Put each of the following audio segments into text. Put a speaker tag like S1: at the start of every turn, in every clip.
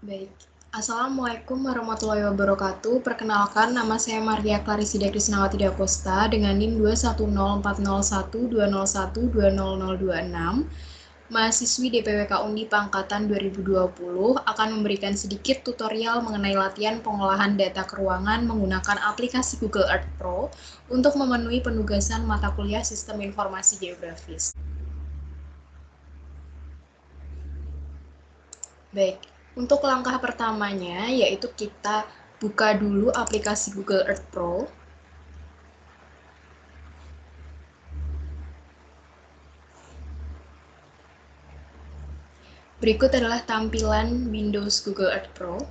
S1: Baik. Assalamualaikum warahmatullahi wabarakatuh. Perkenalkan, nama saya Maria Clarisida Krisnawati Dakosta dengan NIM 210401201200026. Mahasiswi DPWK Undip Angkatan 2020 akan memberikan sedikit tutorial mengenai latihan pengolahan data keuangan menggunakan aplikasi Google Earth Pro untuk memenuhi penugasan mata kuliah Sistem Informasi Geografis. Baik, untuk langkah pertamanya yaitu kita buka dulu aplikasi Google Earth Pro. Berikut adalah tampilan Windows Google Earth Pro.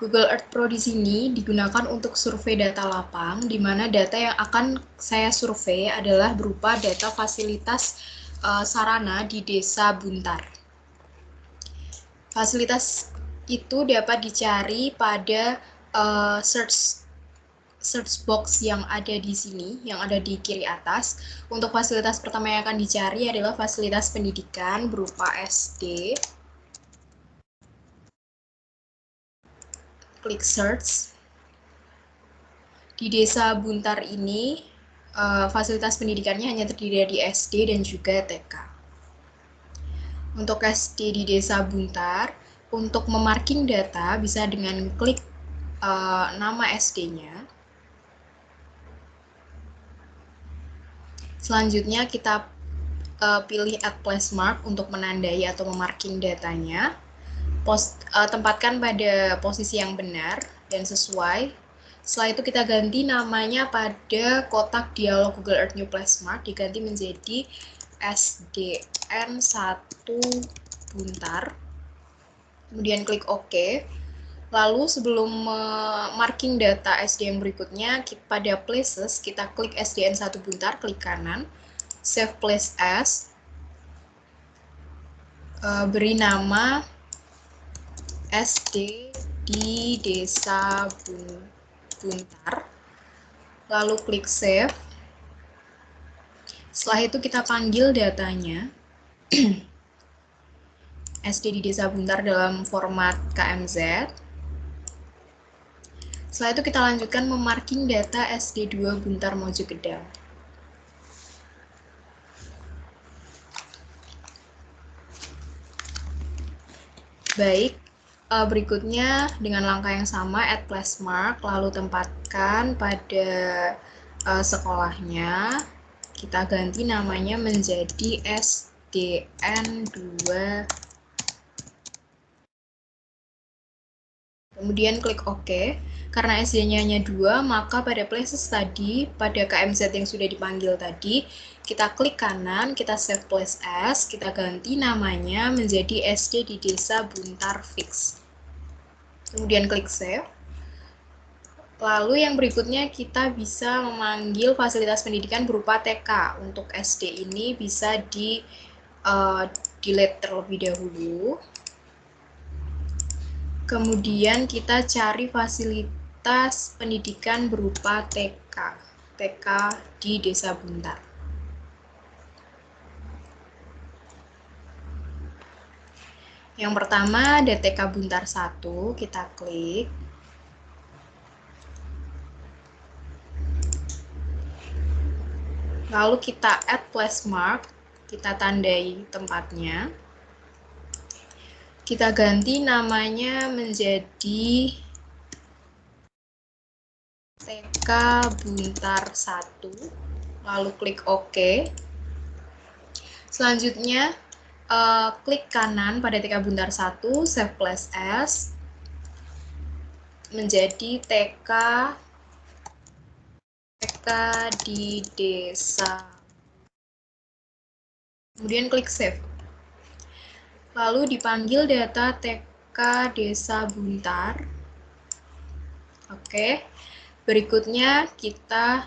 S1: Google Earth Pro di sini digunakan untuk survei data lapang, di mana data yang akan saya survei adalah berupa data fasilitas sarana di Desa Buntar. Fasilitas itu dapat dicari pada search box yang ada di sini, yang ada di kiri atas. Untuk fasilitas pertama yang akan dicari adalah fasilitas pendidikan berupa SD. Klik search. Di Desa Buntar ini, fasilitas pendidikannya hanya terdiri dari SD dan juga TK. Untuk SD di Desa Buntar, untuk memarking data bisa dengan klik nama SD-nya. Selanjutnya kita pilih add place mark untuk menandai atau memarking datanya. Tempatkan pada posisi yang benar dan sesuai. Setelah itu kita ganti namanya pada kotak dialog Google Earth New Place Mark, diganti menjadi SDN1 Buntar. Kemudian klik OK. Lalu sebelum marking data SDN berikutnya, pada places kita klik SDN1 Buntar, klik kanan, save place as, beri nama SD di Desa Buntar, lalu klik save. Setelah itu kita panggil datanya SD di Desa Buntar dalam format KMZ. Setelah itu kita lanjutkan memarking data SD2 Buntar Mojokedang. Baik, berikutnya dengan langkah yang sama, add place mark, lalu tempatkan pada sekolahnya. Kita ganti namanya menjadi SDN2. Kemudian klik OK. Karena SD-nya hanya 2, maka pada places tadi, pada KMZ yang sudah dipanggil tadi, kita klik kanan, kita save place as, kita ganti namanya menjadi SD di Desa Buntar Fix. Kemudian klik save. Lalu yang berikutnya kita bisa memanggil fasilitas pendidikan berupa TK. Untuk SD ini bisa di delete terlebih dahulu. Kemudian kita cari fasilitas pendidikan berupa TK di Desa Buntar. Yang pertama ada TK Buntar 1, kita klik. Lalu kita add place mark, kita tandai tempatnya. Kita ganti namanya menjadi TK Buntar 1, lalu klik OK. Selanjutnya, klik kanan pada TK Buntar 1, save place as, menjadi TK di Desa. Kemudian klik save. Lalu dipanggil data TK Desa Buntar. Oke. Berikutnya kita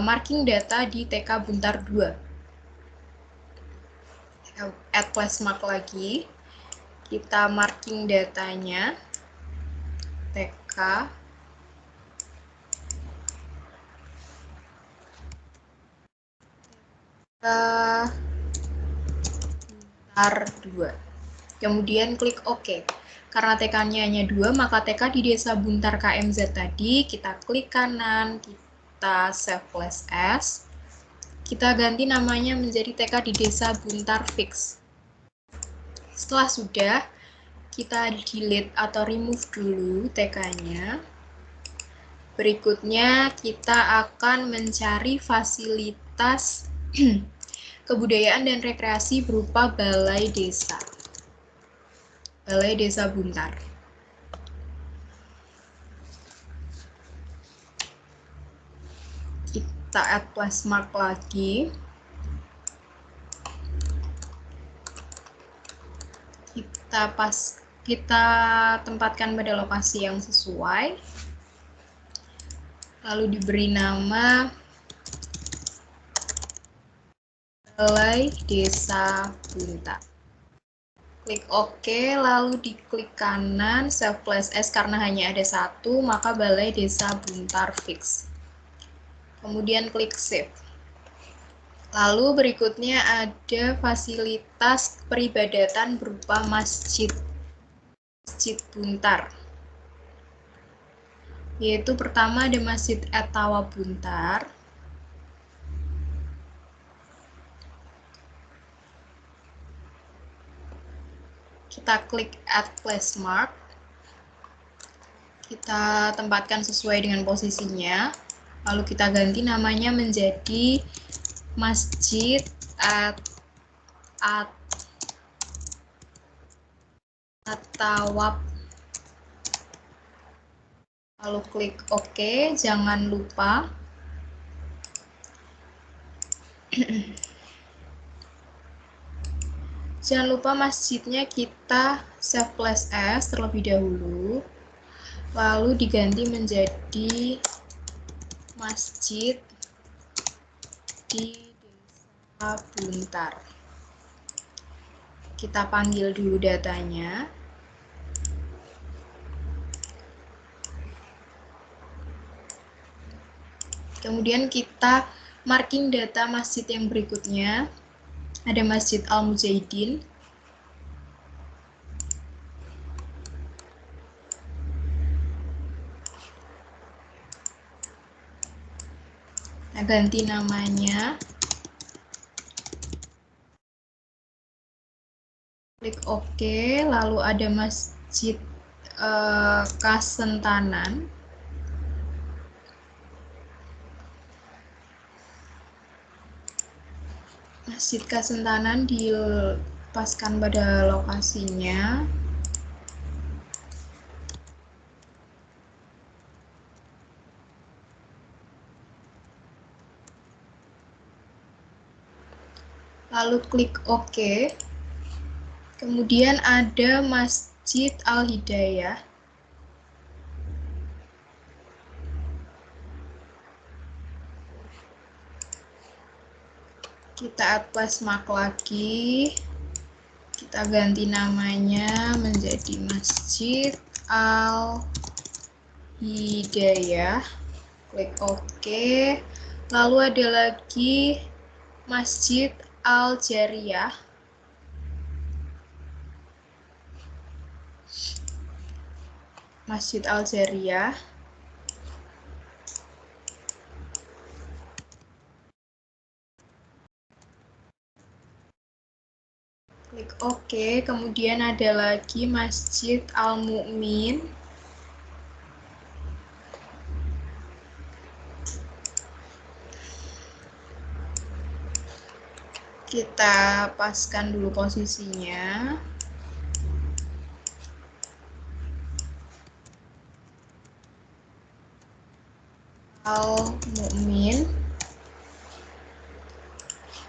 S1: marking data di TK Buntar 2. Add place mark lagi. Kita marking datanya TK Buntar 2. Kemudian klik OK. Karena TK-nya hanya 2, maka TK di Desa Buntar KMZ tadi, kita klik kanan, kita save plus S. Kita ganti namanya menjadi TK di Desa Buntar Fix. Setelah sudah, kita delete atau remove dulu TK-nya. Berikutnya, kita akan mencari fasilitas kebudayaan dan rekreasi berupa Balai Desa. Balai Desa Buntar. Kita add plus mark lagi. Kita tempatkan pada lokasi yang sesuai. Lalu diberi nama Balai Desa Buntar. Klik OK, lalu diklik kanan, save plus S karena hanya ada 1, maka Balai Desa Buntar Fix. Kemudian klik save. Lalu berikutnya ada fasilitas peribadatan berupa Masjid Buntar. Yaitu pertama ada Masjid Etawa Buntar. Kita klik add place mark. Kita tempatkan sesuai dengan posisinya. Lalu kita ganti namanya menjadi Masjid Etawa. Lalu klik OK, jangan lupa masjidnya kita save plus S terlebih dahulu, lalu diganti menjadi Masjid di Desa Buntar. Kita panggil dulu datanya. Kemudian kita marking data masjid yang berikutnya. Ada Masjid Al-Mujahidin. Kita ganti namanya. Klik OK, lalu ada Masjid Kasentanan. Masjid Kasentanan dipaskan pada lokasinya. Lalu klik OK. Kemudian ada Masjid Al-Hidayah. Kita add plus mark lagi. Kita ganti namanya menjadi Masjid Al-Hidayah. Klik OK. Lalu ada lagi Masjid Al-Jariyah. Masjid Al-Jariyah. Klik OK, kemudian ada lagi Masjid Al-Mu'min. Kita paskan dulu posisinya. Al-Mu'min.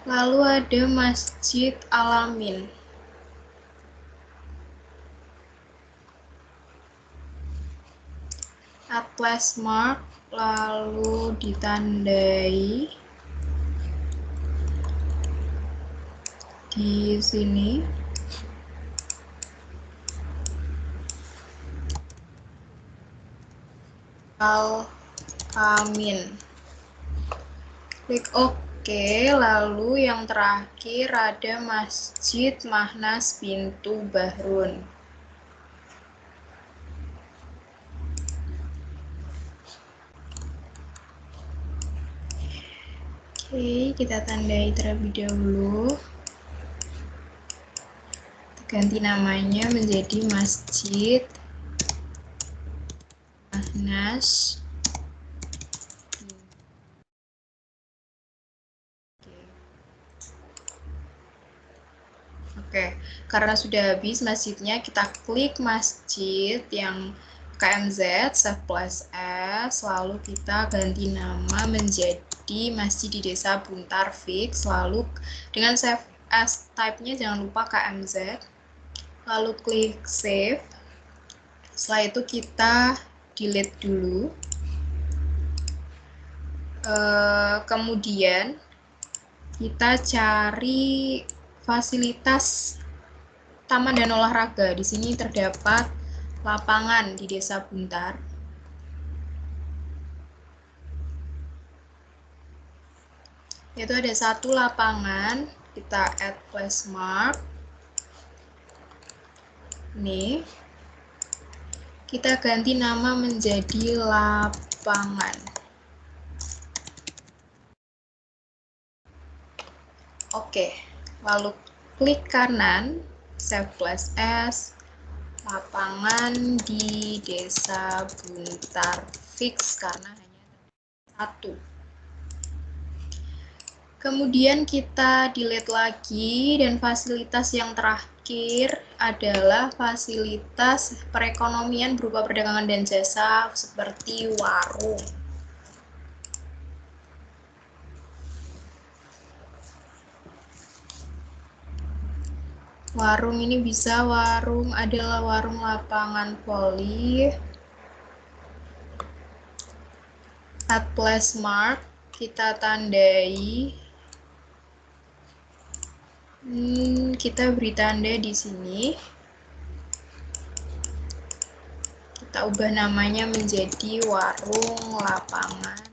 S1: Lalu ada Masjid Al-Amin. Add plus mark, lalu ditandai di sini. Al-Amin. Klik OK, Oke, lalu yang terakhir ada Masjid Mahnas Pintu Bahrun. Oke, kita tandai terlebih dahulu. Ganti namanya menjadi Masjid Mahnas. Oke, karena sudah habis masjidnya, kita klik masjid yang KMZ, Save Place As, lalu kita ganti nama menjadi Masjid di Desa Buntar Fix, lalu dengan Save As type-nya jangan lupa KMZ, lalu klik Save. Setelah itu kita delete dulu. Kemudian kita cari fasilitas taman dan olahraga. Di sini terdapat lapangan di Desa Buntar. Yaitu ada satu lapangan, kita add place mark. Nih, kita ganti nama menjadi lapangan. Oke, lalu klik kanan, save place as, lapangan di Desa Buntar fix karena hanya satu. Kemudian kita delete lagi dan fasilitas yang terakhir adalah fasilitas perekonomian berupa perdagangan dan jasa seperti warung. Warung ini bisa warung adalah warung lapangan voli. Add place mark, kita tandai. Kita beri tanda di sini. Kita ubah namanya menjadi warung lapangan.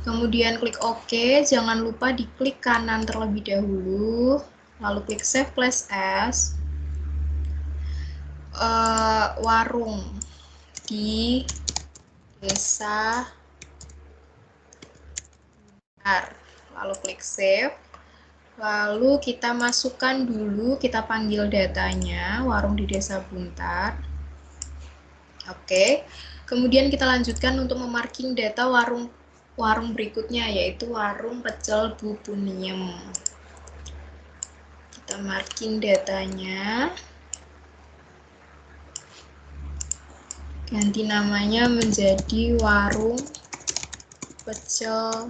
S1: Kemudian klik OK, jangan lupa diklik kanan terlebih dahulu, lalu klik Save Place As, warung di Desa Buntar, lalu klik Save, lalu kita masukkan dulu, kita panggil datanya, warung di Desa Buntar. Oke, kemudian kita lanjutkan untuk memarking data warung berikutnya, yaitu warung pecel Bu Puniem. Kita marking datanya, ganti namanya menjadi warung pecel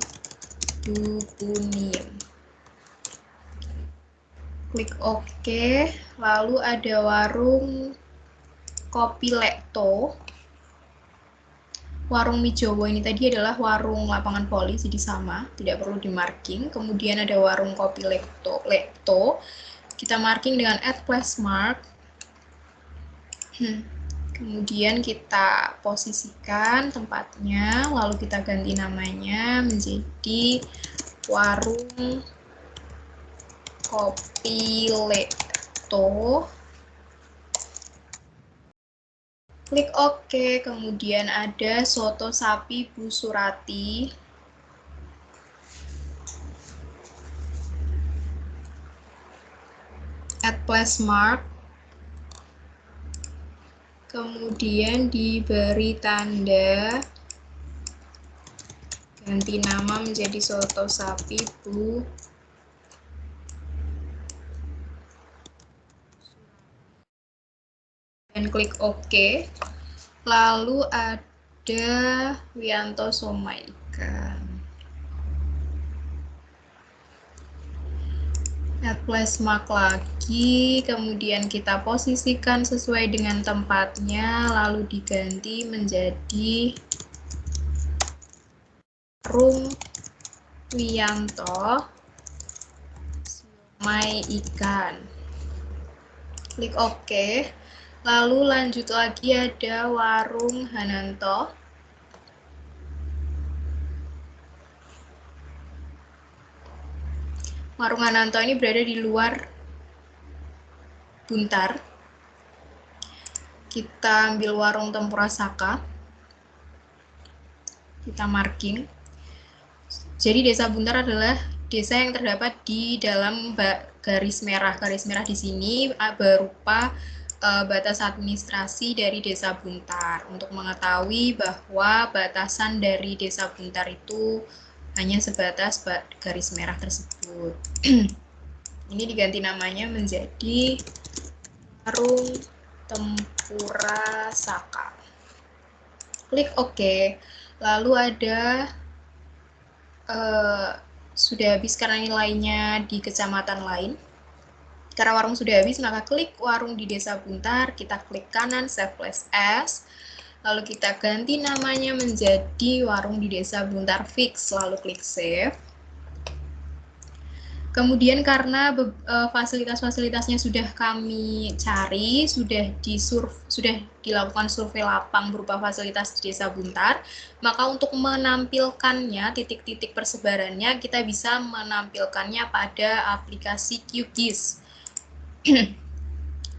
S1: Bu Puniem. Klik OK, lalu ada warung Kopi Lekto. Warung Mijowo ini tadi adalah warung lapangan voli, jadi sama, tidak perlu di marking. Kemudian ada warung Kopi Lekto. Kita marking dengan add place mark. Kemudian kita posisikan tempatnya, lalu kita ganti namanya menjadi warung Kopi Lekto. Klik OK, kemudian ada soto sapi Bu Surati. Add place mark. Kemudian diberi tanda, ganti nama menjadi soto sapi Bu. Dan klik OK. Lalu ada Wianto Somai Ikan. Add place mark lagi, kemudian kita posisikan sesuai dengan tempatnya, lalu diganti menjadi warung Wianto Somai Ikan. Klik OK. Lalu lanjut lagi ada warung Hananto. Warung Hananto ini berada di luar Buntar. Kita ambil warung Tempura Saka. Kita marking. Jadi desa Buntar adalah desa yang terdapat di dalam garis merah. Garis merah di sini berupa batas administrasi dari desa Buntar. Untuk mengetahui bahwa batasan dari desa Buntar itu hanya sebatas garis merah tersebut. Ini diganti namanya menjadi warung Tempura Saka. Klik OK. Lalu ada sudah habis karena nilainya di kecamatan lain. Karena warung sudah habis, maka klik warung di desa Buntar, kita klik kanan save plus as, lalu kita ganti namanya menjadi warung di desa Buntar fix, lalu klik save. Kemudian karena fasilitas-fasilitasnya sudah kami cari, sudah dilakukan survei lapang berupa fasilitas di Desa Buntar, maka untuk menampilkannya, titik-titik persebarannya, kita bisa menampilkannya pada aplikasi QGIS.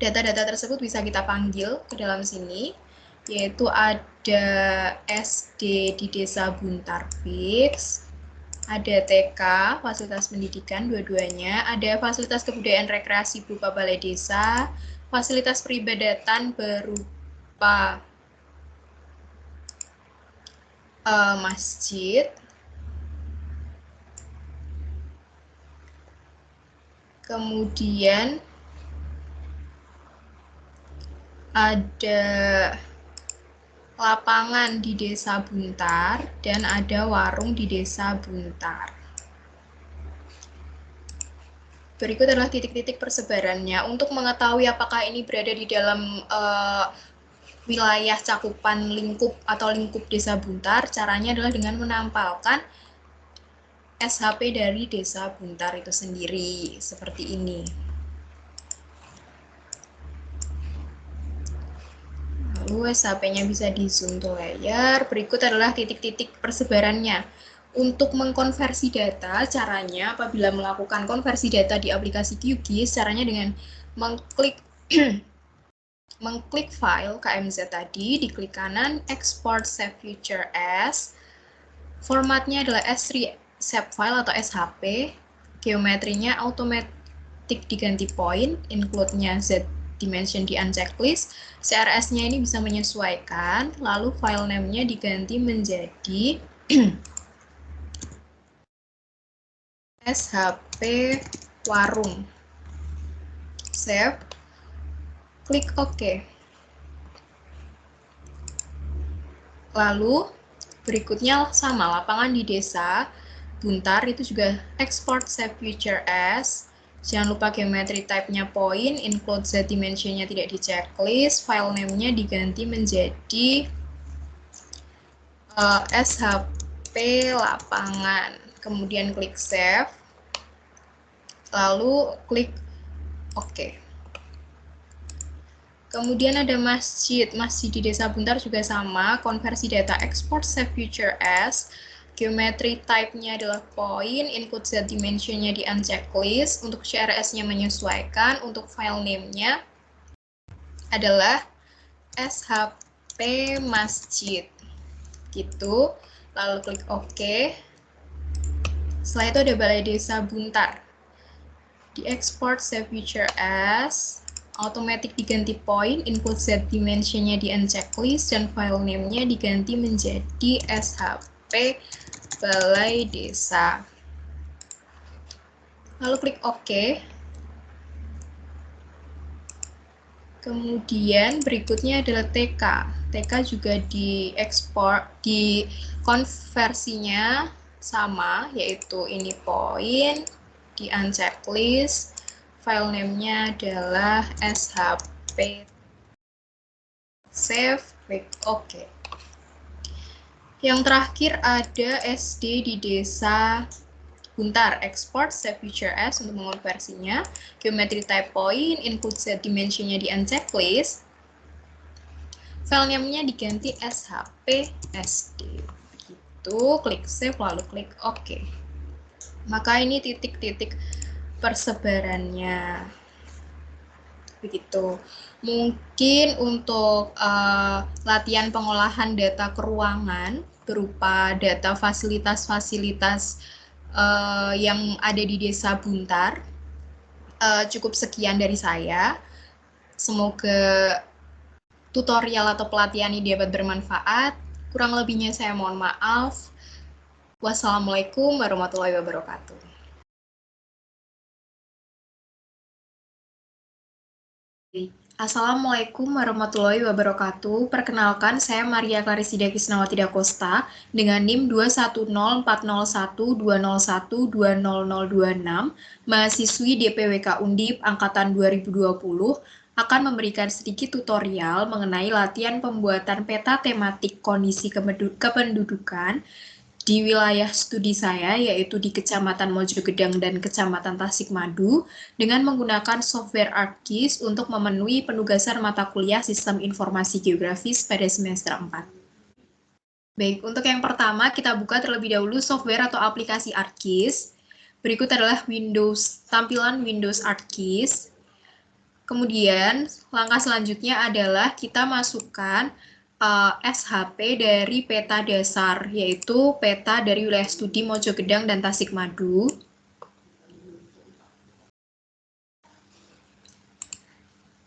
S1: Data-data tersebut bisa kita panggil ke dalam sini, yaitu ada SD di Desa Buntar fix, ada TK, fasilitas pendidikan dua-duanya, ada fasilitas kebudayaan rekreasi berupa balai desa, fasilitas peribadatan berupa masjid, kemudian ada lapangan di Desa Buntar, dan ada warung di Desa Buntar. Berikut adalah titik-titik persebarannya. Untuk mengetahui apakah ini berada di dalam wilayah cakupan lingkup atau lingkup Desa Buntar, caranya adalah dengan menampalkan SHP dari Desa Buntar itu sendiri, seperti ini. Lalu SHP-nya bisa di zoom to layar. Berikut adalah titik-titik persebarannya. Untuk mengkonversi data, caranya apabila melakukan konversi data di aplikasi QGIS, caranya dengan mengklik file KMZ tadi, diklik kanan, export save future as, formatnya adalah S3 save file atau SHP, geometrinya automatic diganti point, include-nya Z dimension di unchecklist, CRS-nya ini bisa menyesuaikan, lalu file name-nya diganti menjadi SHP warung. Save, klik OK. Lalu berikutnya sama, lapangan di Desa Buntar itu juga export save future as. Jangan lupa geometry type-nya point, include Z dimension-nya tidak di checklist, file name-nya diganti menjadi SHP lapangan. Kemudian klik save, lalu klik OK. Kemudian ada masjid. Masjid di Desa Buntar juga sama, konversi data export save future as. Geometry type-nya adalah point, include Z dimension-nya di unchecklist, untuk CRS-nya menyesuaikan, untuk file name-nya adalah SHP masjid. Gitu, lalu klik OK. Setelah itu ada Balai Desa Buntar. Di export save future as, automatic diganti point, include Z dimension-nya di unchecklist, dan file name-nya diganti menjadi SHP Balai Desa. Lalu klik OK. Kemudian berikutnya adalah TK. TK juga diekspor, di konversinya sama, yaitu ini point, di unchecklist, file name-nya adalah SHP. Save, klik OK. Yang terakhir ada SD di Desa buntar, export, save feature as untuk mengonversinya, geometry type point, input set dimensionnya di unchecklist, file name-nya diganti shpsd. Begitu, klik save lalu klik OK. Maka ini titik-titik persebarannya. Begitu. Mungkin untuk latihan pengolahan data keuangan berupa data fasilitas-fasilitas yang ada di Desa Buntar. Cukup sekian dari saya. Semoga tutorial atau pelatihan ini dapat bermanfaat. Kurang lebihnya saya mohon maaf. Wassalamualaikum warahmatullahi wabarakatuh. Assalamualaikum warahmatullahi wabarakatuh. Perkenalkan, saya Maria Clarisida Kisnawati Dakosta dengan NIM 210401201200026, mahasiswi DPWK Undip Angkatan 2020, akan memberikan sedikit tutorial mengenai latihan pembuatan peta tematik kondisi kependudukan di wilayah studi saya, yaitu di Kecamatan Mojogedang dan Kecamatan Tasikmadu, dengan menggunakan software ArcGIS untuk memenuhi penugasan mata kuliah Sistem Informasi Geografis pada semester 4. Baik, untuk yang pertama, kita buka terlebih dahulu software atau aplikasi ArcGIS. Berikut adalah tampilan Windows ArcGIS. Kemudian, langkah selanjutnya adalah kita masukkan SHP dari peta dasar, yaitu peta dari wilayah studi Mojogedang dan Tasikmadu.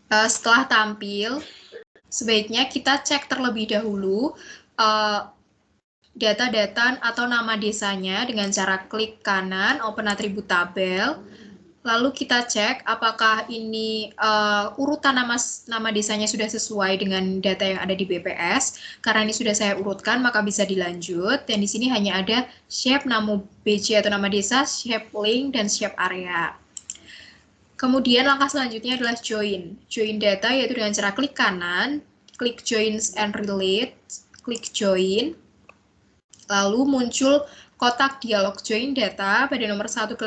S1: Setelah tampil, sebaiknya kita cek terlebih dahulu data-data atau nama desanya dengan cara klik kanan, open atribut tabel. Lalu kita cek apakah ini urutan nama desanya sudah sesuai dengan data yang ada di BPS. Karena ini sudah saya urutkan, maka bisa dilanjut. Dan di sini hanya ada shape nama BJ atau nama desa, shape link, dan shape area. Kemudian langkah selanjutnya adalah join. Join data yaitu dengan cara klik kanan, klik joins and relate, klik join. Lalu muncul kotak dialog join data pada nomor 1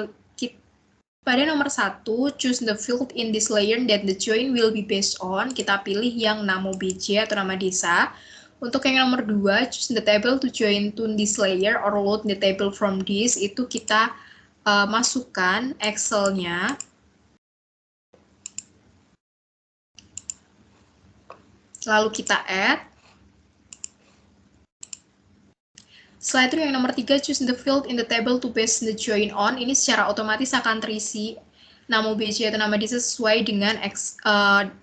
S1: Pada nomor 1, choose the field in this layer that the join will be based on. Kita pilih yang nama BJ atau nama desa. Untuk yang nomor 2, choose the table to join to this layer or load the table from this. Itu kita masukkan Excel-nya. Lalu kita add. Setelah itu yang nomor 3, choose the field in the table to base the join on. Ini secara otomatis akan terisi nama BJ atau nama desa sesuai dengan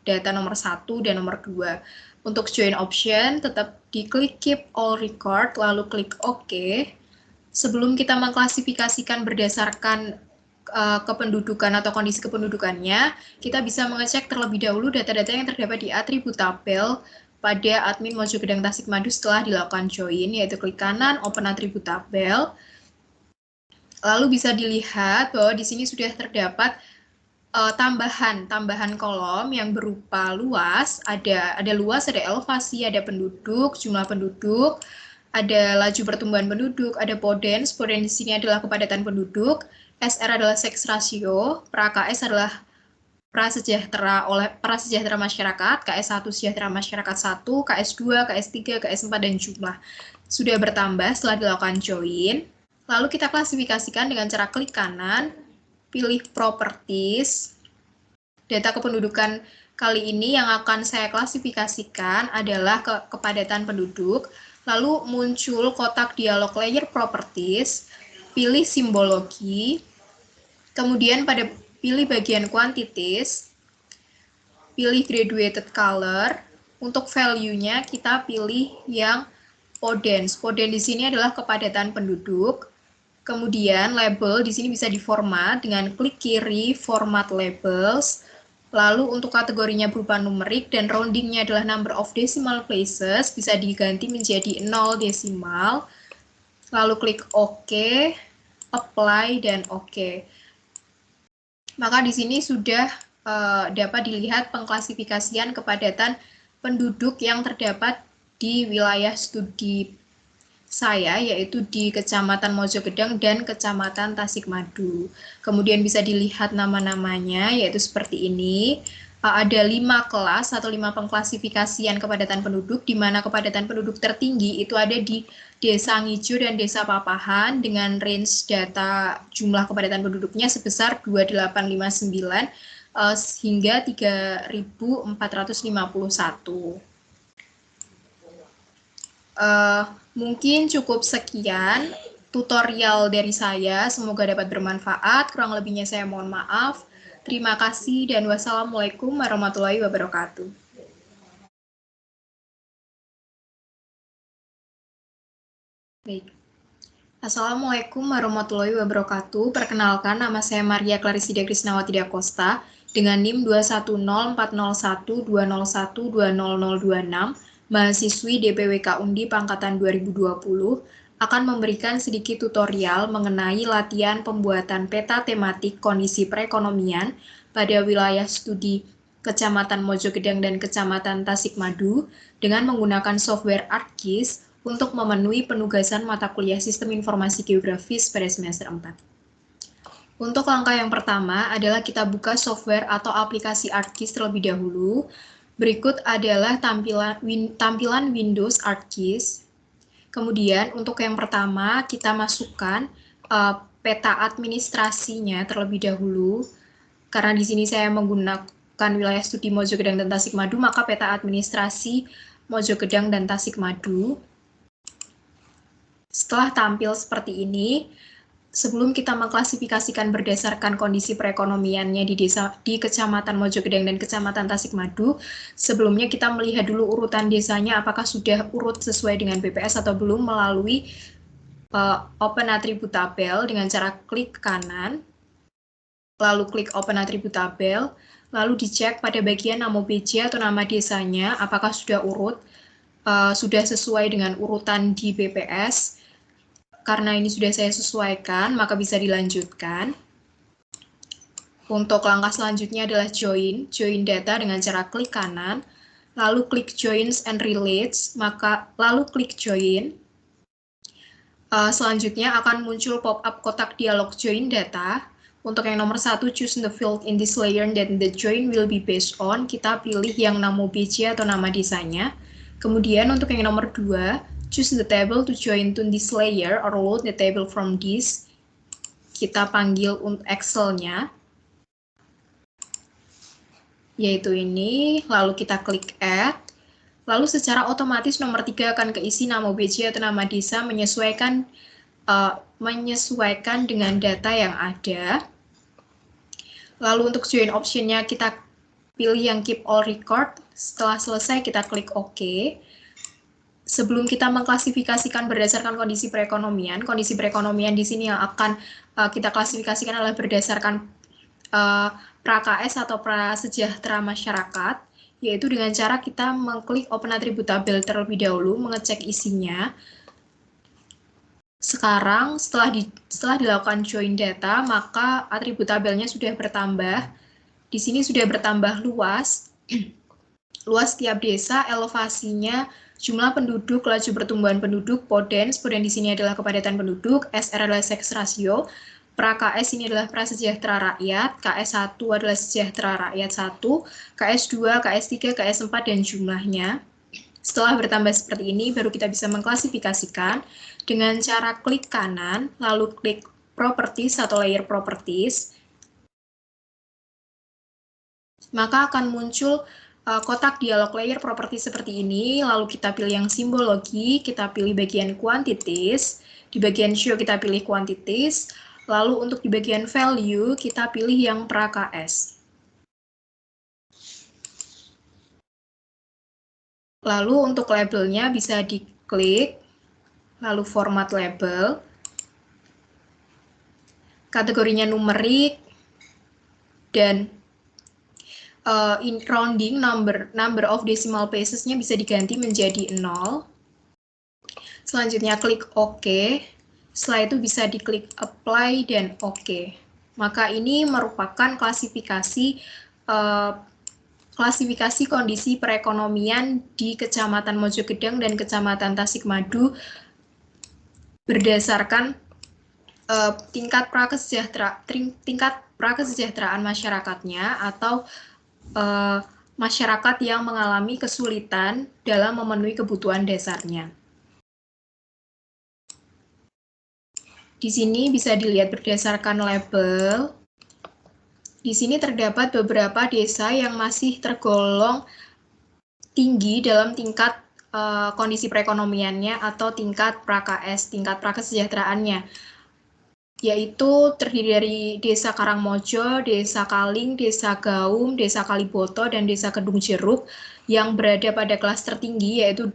S1: data nomor 1 dan nomor 2. Untuk join option, tetap diklik keep all record, lalu klik OK. Sebelum kita mengklasifikasikan berdasarkan kependudukan atau kondisi kependudukannya, kita bisa mengecek terlebih dahulu data-data yang terdapat di atribut tabel pada admin Mojogedang Tasikmadu setelah dilakukan join, yaitu klik kanan, open atribut tabel. Lalu bisa dilihat bahwa di sini sudah terdapat tambahan kolom yang berupa luas, ada luas, ada elevasi, ada penduduk, jumlah penduduk, ada laju pertumbuhan penduduk, ada podens di sini adalah kepadatan penduduk, SR adalah sex ratio, pra-KS adalah prasejahtera masyarakat, KS1 sejahtera masyarakat 1, KS2, KS3, KS4, dan jumlah sudah bertambah setelah dilakukan join. Lalu kita klasifikasikan dengan cara klik kanan, pilih properties. Data kependudukan kali ini yang akan saya klasifikasikan adalah kepadatan penduduk. Lalu muncul kotak dialog layer properties, pilih simbologi, kemudian pilih bagian quantities, pilih graduated color. Untuk value-nya kita pilih yang podens. Podens di sini adalah kepadatan penduduk. Kemudian label di sini bisa diformat dengan klik kiri format labels. Lalu untuk kategorinya berupa numerik dan roundingnya adalah number of decimal places, bisa diganti menjadi 0 desimal. Lalu klik OK, apply, dan OK. Maka di sini sudah dapat dilihat pengklasifikasian kepadatan penduduk yang terdapat di wilayah studi saya, yaitu di Kecamatan Mojogedang dan Kecamatan Tasikmadu. Kemudian bisa dilihat nama-namanya, yaitu seperti ini. Ada 5 kelas atau 5 pengklasifikasian kepadatan penduduk, di mana kepadatan penduduk tertinggi itu ada di Desa Ngijo dan Desa Papahan dengan range data jumlah kepadatan penduduknya sebesar 2859 hingga 3451. Mungkin cukup sekian tutorial dari saya, semoga dapat bermanfaat, kurang lebihnya saya mohon maaf. Terima kasih dan wassalamualaikum warahmatullahi wabarakatuh. Baik. Assalamualaikum warahmatullahi wabarakatuh. Perkenalkan, nama saya Maria Clarisida Krisnawati Dakosta dengan NIM 210401201200026, mahasiswi DPWK Undi Pangkatan 2020, akan memberikan sedikit tutorial mengenai latihan pembuatan peta tematik kondisi perekonomian pada wilayah studi Kecamatan Mojogedang dan Kecamatan Tasikmadu dengan menggunakan software ArcGIS untuk memenuhi penugasan mata kuliah Sistem Informasi Geografis pada semester 4. Untuk langkah yang pertama adalah kita buka software atau aplikasi ArcGIS terlebih dahulu. Berikut adalah tampilan Windows ArcGIS. Kemudian untuk yang pertama kita masukkan peta administrasinya terlebih dahulu. Karena di sini saya menggunakan wilayah studi Mojogedang dan Tasikmadu, maka peta administrasi Mojogedang dan Tasikmadu. Setelah tampil seperti ini, sebelum kita mengklasifikasikan berdasarkan kondisi perekonomiannya di Kecamatan Mojogedang dan Kecamatan Tasikmadu, sebelumnya kita melihat dulu urutan desanya apakah sudah urut sesuai dengan BPS atau belum melalui Open Attribute Tabel dengan cara klik kanan, lalu klik Open Attribute Tabel, lalu dicek pada bagian nama BJ atau nama desanya apakah sudah urut, sudah sesuai dengan urutan di BPS. Karena ini sudah saya sesuaikan, maka bisa dilanjutkan. Untuk langkah selanjutnya adalah join data dengan cara klik kanan, lalu klik joins and relates, lalu klik join. Selanjutnya akan muncul pop-up kotak dialog join data. Untuk yang nomor 1, choose the field in this layer that the join will be based on. Kita pilih yang nama BC atau nama desanya. Kemudian untuk yang nomor 2, choose the table to join to this layer or load the table from this. Kita panggil untuk Excel-nya, yaitu ini, lalu kita klik add. Lalu secara otomatis nomor 3 akan keisi nama BJ atau nama desa menyesuaikan dengan data yang ada. Lalu untuk join option-nya kita pilih yang keep all record. Setelah selesai kita klik OK. Sebelum kita mengklasifikasikan berdasarkan kondisi perekonomian di sini yang akan kita klasifikasikan adalah berdasarkan pra-KS atau prasejahtera masyarakat, yaitu dengan cara kita mengklik Open Attribute Tabel terlebih dahulu, mengecek isinya. Sekarang setelah dilakukan join data, maka atribut tabelnya sudah bertambah. Di sini sudah bertambah luas. Luas tiap desa, elevasinya, jumlah penduduk, laju pertumbuhan penduduk, Podens di sini adalah kepadatan penduduk, SR adalah sex ratio, pra-KS ini adalah prasejahtera rakyat, KS1 adalah sejahtera rakyat 1, KS2, KS3, KS4, dan jumlahnya. Setelah bertambah seperti ini, baru kita bisa mengklasifikasikan dengan cara klik kanan, lalu klik Properties atau Layer Properties. Maka akan muncul kotak dialog layer properti seperti ini, lalu kita pilih yang simbologi, kita pilih bagian quantities, di bagian show kita pilih quantities, lalu untuk di bagian value kita pilih yang pra-KS. Lalu untuk labelnya bisa diklik, lalu format label, kategorinya numerik, dan in rounding number of decimal places-nya bisa diganti menjadi 0. Selanjutnya klik OK. Setelah itu bisa diklik apply dan OK. Maka ini merupakan klasifikasi kondisi perekonomian di Kecamatan Mojogedang dan Kecamatan Tasikmadu berdasarkan tingkat prakesejahteraan masyarakatnya atau masyarakat yang mengalami kesulitan dalam memenuhi kebutuhan dasarnya. Di sini bisa dilihat berdasarkan label. Di sini terdapat beberapa desa yang masih tergolong tinggi dalam tingkat kondisi perekonomiannya atau tingkat pra-KS, tingkat prakesejahteraannya, yaitu terdiri dari Desa Karangmojo, Desa Kaling, Desa Gaum, Desa Kaliboto, dan Desa Kedung Jeruk yang berada pada kelas tertinggi, yaitu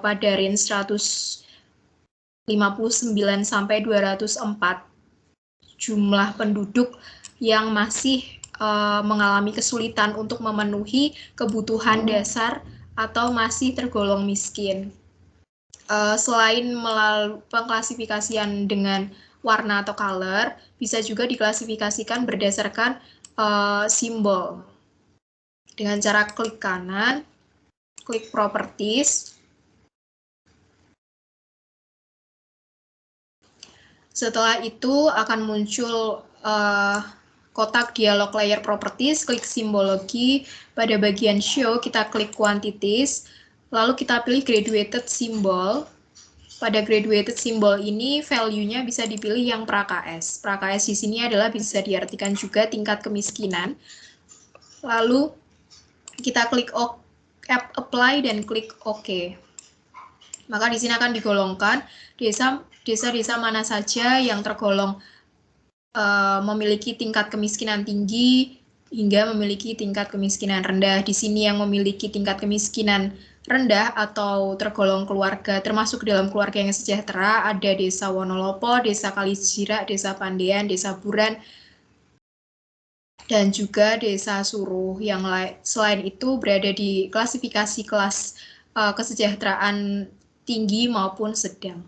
S1: pada range 159 sampai 204 jumlah penduduk yang masih mengalami kesulitan untuk memenuhi kebutuhan dasar atau masih tergolong miskin. Selain melalui pengklasifikasian dengan warna atau color, bisa juga diklasifikasikan berdasarkan simbol. Dengan cara klik kanan, klik properties. Setelah itu akan muncul kotak dialog layer properties, klik simbologi. Pada bagian show kita klik quantities, lalu kita pilih graduated symbol. Pada graduated symbol ini value-nya bisa dipilih yang pra-KS. Pra-KS di sini adalah bisa diartikan juga tingkat kemiskinan. Lalu kita klik apply dan klik OK. Maka di sini akan digolongkan desa-desa mana saja yang tergolong memiliki tingkat kemiskinan tinggi hingga memiliki tingkat kemiskinan rendah. Di sini yang memiliki tingkat kemiskinan rendah atau tergolong keluarga, termasuk dalam keluarga yang sejahtera, ada Desa Wonolopo, Desa Kalisjira, Desa Pandean, Desa Buran, dan juga Desa Suruh. Yang selain itu berada di klasifikasi kelas kesejahteraan tinggi maupun sedang.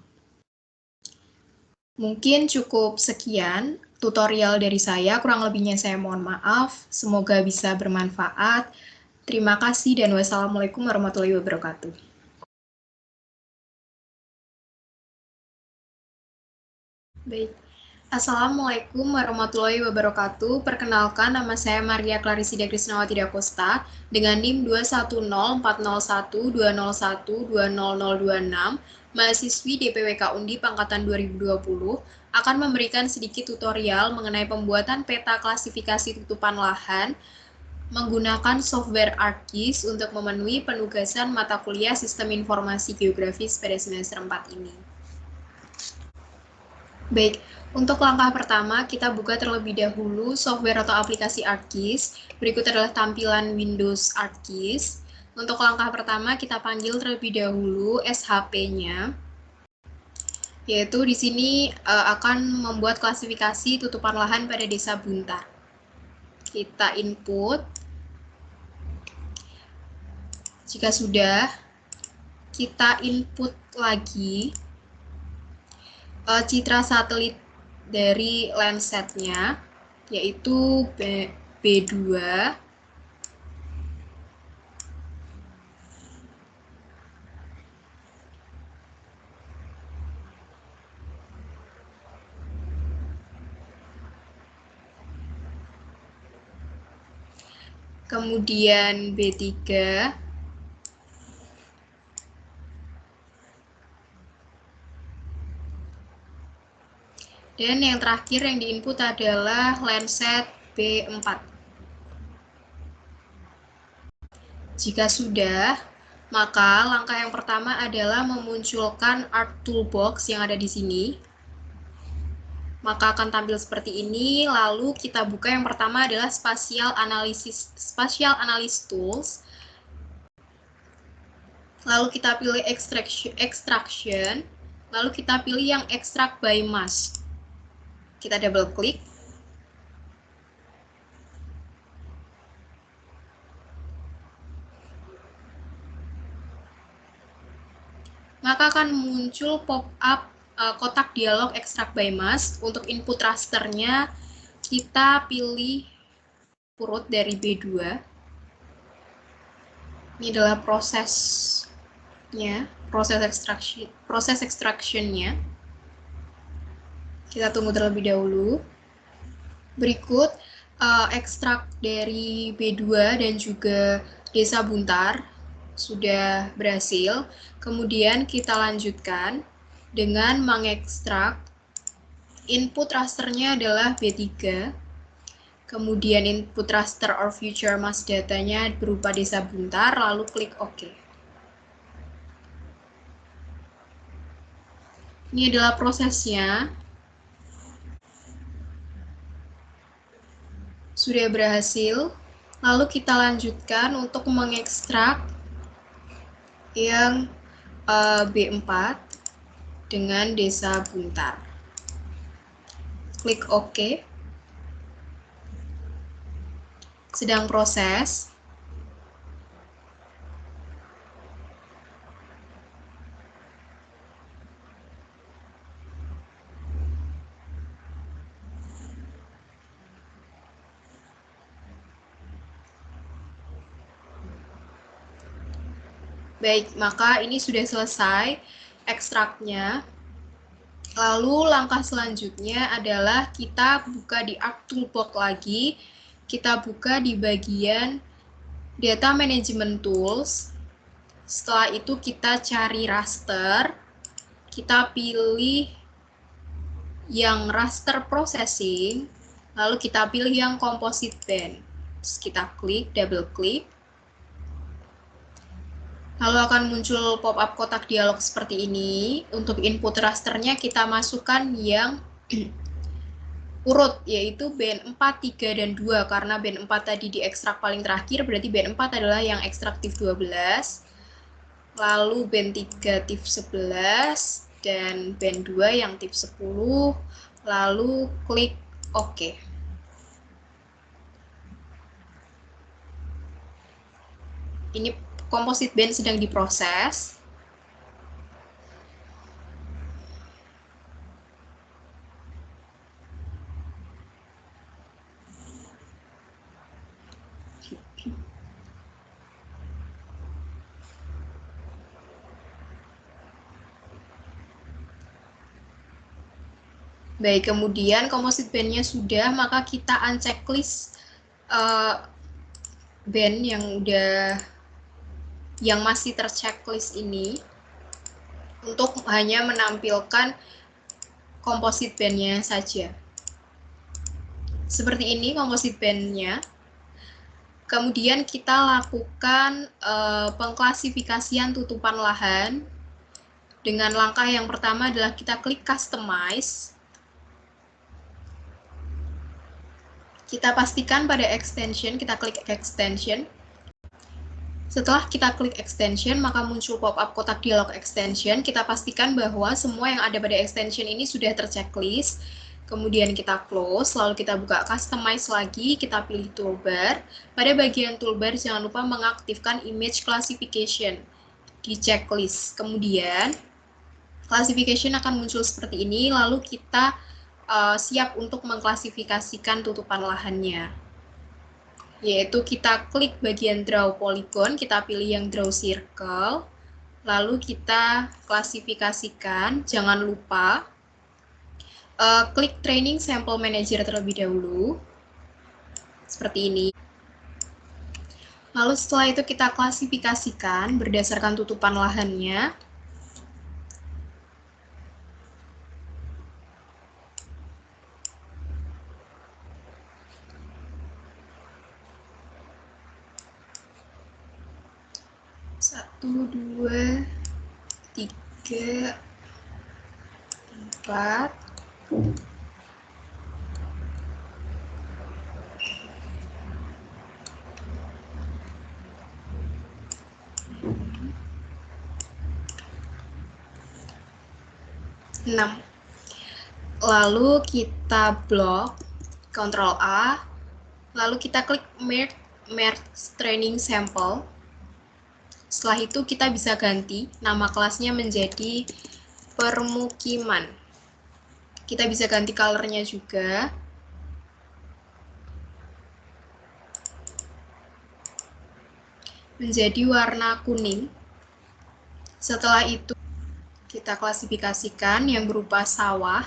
S1: Mungkin cukup sekian tutorial dari saya, kurang lebihnya saya mohon maaf, semoga bisa bermanfaat. Terima kasih dan wassalamualaikum warahmatullahi wabarakatuh. Baik, Assalamualaikum warahmatullahi wabarakatuh. Perkenalkan, nama saya Maria Clarisida Krisnawati Dakosta dengan NIM 210401201200026, mahasiswi DPWK Undi Angkatan 2020, akan memberikan sedikit tutorial mengenai pembuatan peta klasifikasi tutupan lahan menggunakan software ArcGIS untuk memenuhi penugasan mata kuliah Sistem Informasi Geografis pada semester 4 ini. Baik, untuk langkah pertama kita buka terlebih dahulu software atau aplikasi ArcGIS. Berikut adalah tampilan Windows ArcGIS. Untuk langkah pertama kita panggil terlebih dahulu SHP-nya. Yaitu di sini akan membuat klasifikasi tutupan lahan pada Desa Buntar. Kita input. Jika sudah, kita input lagi citra satelit dari Landsat-nya, yaitu B2. Kemudian B3. Dan yang terakhir yang diinput adalah Landsat B4. Jika sudah, maka langkah yang pertama adalah memunculkan Art Toolbox yang ada di sini. Maka akan tampil seperti ini, lalu kita buka yang pertama adalah Spatial Analysis Tools. Lalu kita pilih Extraction, lalu kita pilih yang Extract by Mass. Kita double klik. Maka akan muncul pop-up kotak dialog Extract by Mass. Untuk input rasternya, kita pilih urut dari B2. Ini adalah proses extraction-nya. Kita tunggu terlebih dahulu. Berikut ekstrak dari B2 dan juga Desa Buntar sudah berhasil. Kemudian kita lanjutkan dengan mengekstrak input rasternya adalah B3. Kemudian input raster or future mass datanya berupa Desa Buntar, lalu klik OK. Ini adalah prosesnya. Sudah berhasil. Lalu kita lanjutkan untuk mengekstrak yang B4 dengan Desa Buntar. Klik OK. Sedang proses. Baik, maka ini sudah selesai ekstraknya. Lalu langkah selanjutnya adalah kita buka di Arc Toolbox lagi. Kita buka di bagian Data Management Tools. Setelah itu kita cari raster. Kita pilih yang raster processing. Lalu kita pilih yang composite band. Terus kita klik, double klik. Lalu akan muncul pop-up kotak dialog seperti ini. Untuk input rasternya kita masukkan yang urut, yaitu band 4, 3, dan 2. Karena band 4 tadi diekstrak paling terakhir, berarti band 4 adalah yang ekstrak TIFF 12. Lalu band 3 TIFF 11, dan band 2 yang TIFF 10. Lalu klik OK. Ini composite band sedang diproses. Baik, kemudian composite band-nya sudah, maka kita unchecklist band yang masih terchecklist ini untuk hanya menampilkan composite band-nya saja. Seperti ini composite band-nya. Kemudian kita lakukan pengklasifikasian tutupan lahan. Dengan langkah yang pertama adalah kita klik Customize. Kita pastikan pada extension, kita klik extension. Setelah kita klik extension, maka muncul pop-up kotak dialog extension. Kita pastikan bahwa semua yang ada pada extension ini sudah terchecklist. Kemudian kita close, lalu kita buka customize lagi, kita pilih toolbar. Pada bagian toolbar jangan lupa mengaktifkan image classification di checklist. Kemudian classification akan muncul seperti ini, lalu kita siap untuk mengklasifikasikan tutupan lahannya. Yaitu kita klik bagian draw polygon, kita pilih yang draw circle, lalu kita klasifikasikan, jangan lupa klik training sample manager terlebih dahulu, seperti ini. Lalu setelah itu kita klasifikasikan berdasarkan tutupan lahannya. Satu, dua, tiga, empat, 6. Lalu kita blok, Ctrl A, lalu kita klik merge training sample. Setelah itu kita bisa ganti nama kelasnya menjadi permukiman. Kita bisa ganti color-nya juga. Menjadi warna kuning. Setelah itu kita klasifikasikan yang berupa sawah.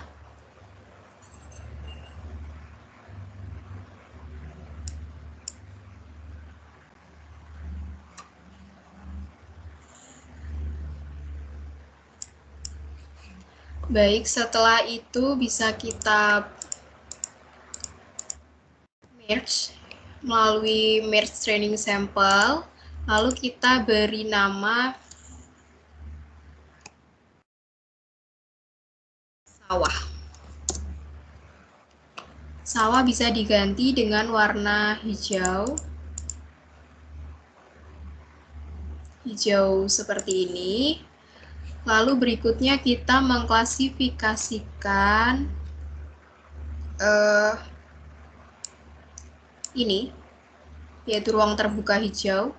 S1: Baik, setelah itu bisa kita merge melalui merge training sample, lalu kita beri nama sawah. Sawah bisa diganti dengan warna hijau. Hijau seperti ini. Lalu berikutnya kita mengklasifikasikan ini, yaitu ruang terbuka hijau.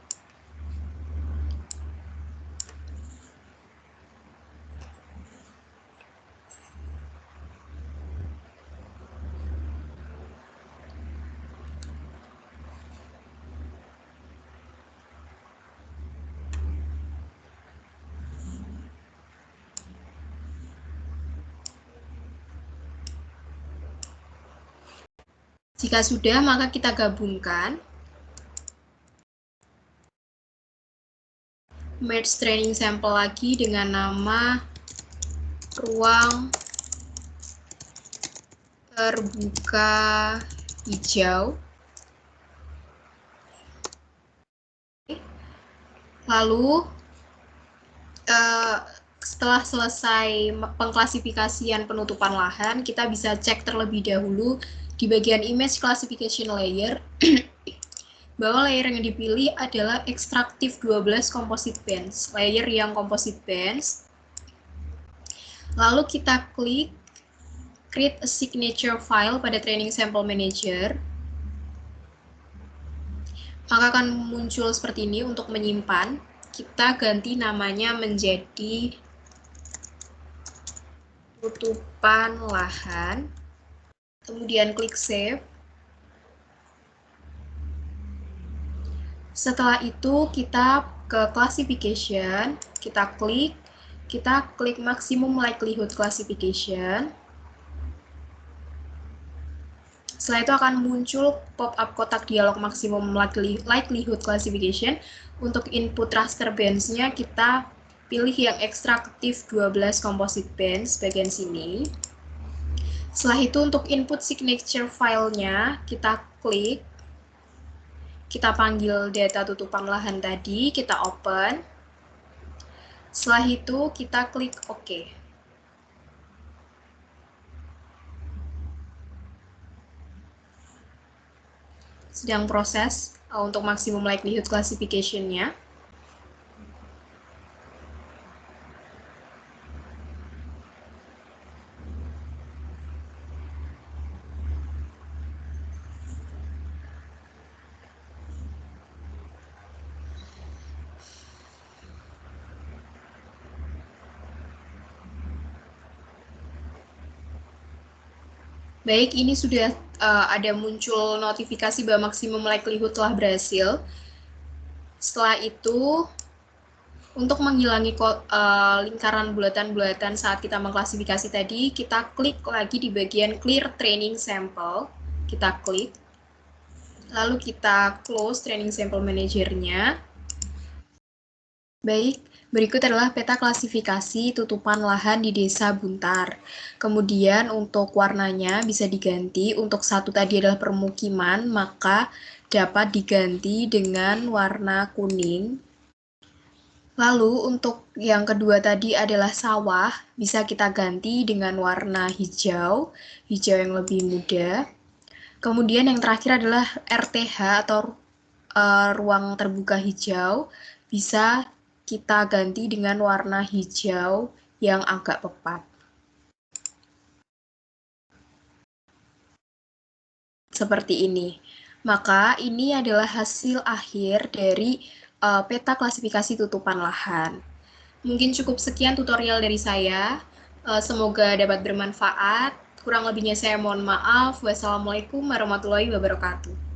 S1: Jika sudah, maka kita gabungkan. Merge training sample lagi dengan nama ruang terbuka hijau. Lalu setelah selesai pengklasifikasian penutupan lahan, kita bisa cek terlebih dahulu di bagian image classification layer bahwa layer yang dipilih adalah extractive 12 composite bands, layer yang composite bands. Lalu kita klik create a signature file pada training sample manager. Maka akan muncul seperti ini untuk menyimpan. Kita ganti namanya menjadi tutupan lahan. Kemudian klik save. Setelah itu kita ke classification, kita klik maximum likelihood classification. Setelah itu akan muncul pop-up kotak dialog maximum likelihood classification. Untuk input raster bands-nya kita pilih yang extractive 12 composite bands bagian sini. Setelah itu untuk input signature file-nya kita klik, kita panggil data tutupan lahan tadi, kita open. Setelah itu kita klik OK. Sedang proses untuk maximum likelihood classification-nya. Baik, ini sudah ada muncul notifikasi bahwa maksimum likelihood telah berhasil. Setelah itu, untuk menghilangi lingkaran bulatan-bulatan saat kita mengklasifikasi tadi, kita klik lagi di bagian Clear Training Sample. Kita klik. Lalu kita close Training Sample Manager-nya. Baik, berikut adalah peta klasifikasi tutupan lahan di Desa Buntar. Kemudian untuk warnanya bisa diganti, untuk satu tadi adalah permukiman, maka dapat diganti dengan warna kuning. Lalu untuk yang kedua tadi adalah sawah, bisa kita ganti dengan warna hijau, hijau yang lebih muda. Kemudian yang terakhir adalah RTH atau ruang terbuka hijau, bisa kita ganti dengan warna hijau yang agak pekat. Seperti ini. Maka ini adalah hasil akhir dari peta klasifikasi tutupan lahan. Mungkin cukup sekian tutorial dari saya. Semoga dapat bermanfaat. Kurang lebihnya saya mohon maaf. Wassalamualaikum warahmatullahi wabarakatuh.